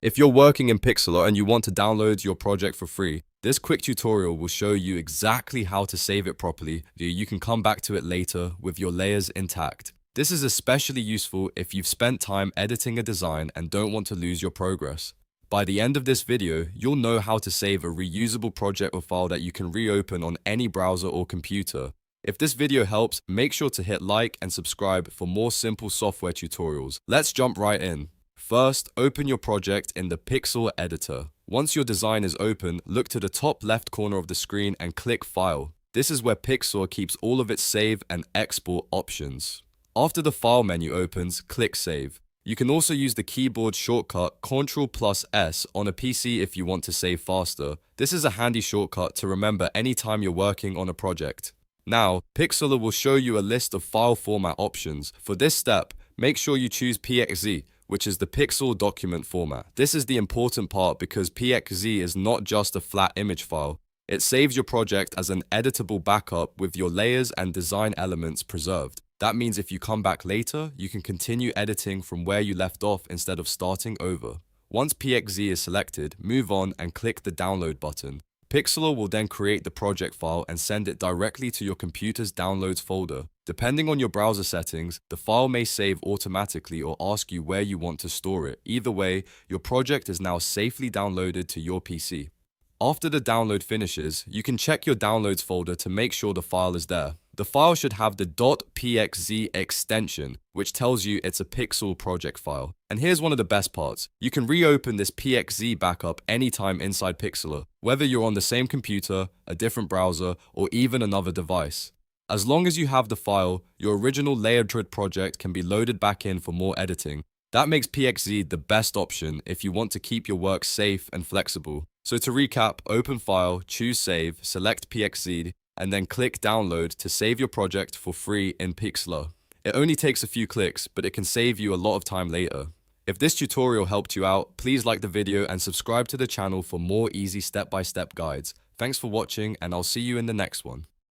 If you're working in Pixlr and you want to download your project for free, this quick tutorial will show you exactly how to save it properly so you can come back to it later with your layers intact. This is especially useful if you've spent time editing a design and don't want to lose your progress. By the end of this video, you'll know how to save a reusable project or file that you can reopen on any browser or computer. If this video helps, make sure to hit like and subscribe for more simple software tutorials. Let's jump right in. First, open your project in the Pixlr editor. Once your design is open, look to the top left corner of the screen and click File. This is where Pixlr keeps all of its save and export options. After the File menu opens, click Save. You can also use the keyboard shortcut Ctrl S on a PC if you want to save faster. This is a handy shortcut to remember anytime you're working on a project. Now, Pixlr will show you a list of file format options. For this step, make sure you choose PXZ, which is the Pixlr document format. This is the important part because PXZ is not just a flat image file. It saves your project as an editable backup with your layers and design elements preserved. That means if you come back later, you can continue editing from where you left off instead of starting over. Once PXZ is selected, move on and click the download button. Pixlr will then create the project file and send it directly to your computer's downloads folder. Depending on your browser settings, the file may save automatically or ask you where you want to store it. Either way, your project is now safely downloaded to your PC. After the download finishes, you can check your downloads folder to make sure the file is there. The file should have the .pxz extension, which tells you it's a Pixlr project file. And here's one of the best parts. You can reopen this PXZ backup anytime inside Pixlr, whether you're on the same computer, a different browser, or even another device. As long as you have the file, your original layered grid project can be loaded back in for more editing. That makes PXZ the best option if you want to keep your work safe and flexible. So to recap, open File, choose Save, select PXZ, and then click Download to save your project for free in Pixlr. It only takes a few clicks, but it can save you a lot of time later. If this tutorial helped you out, please like the video and subscribe to the channel for more easy step-by-step guides. Thanks for watching, and I'll see you in the next one.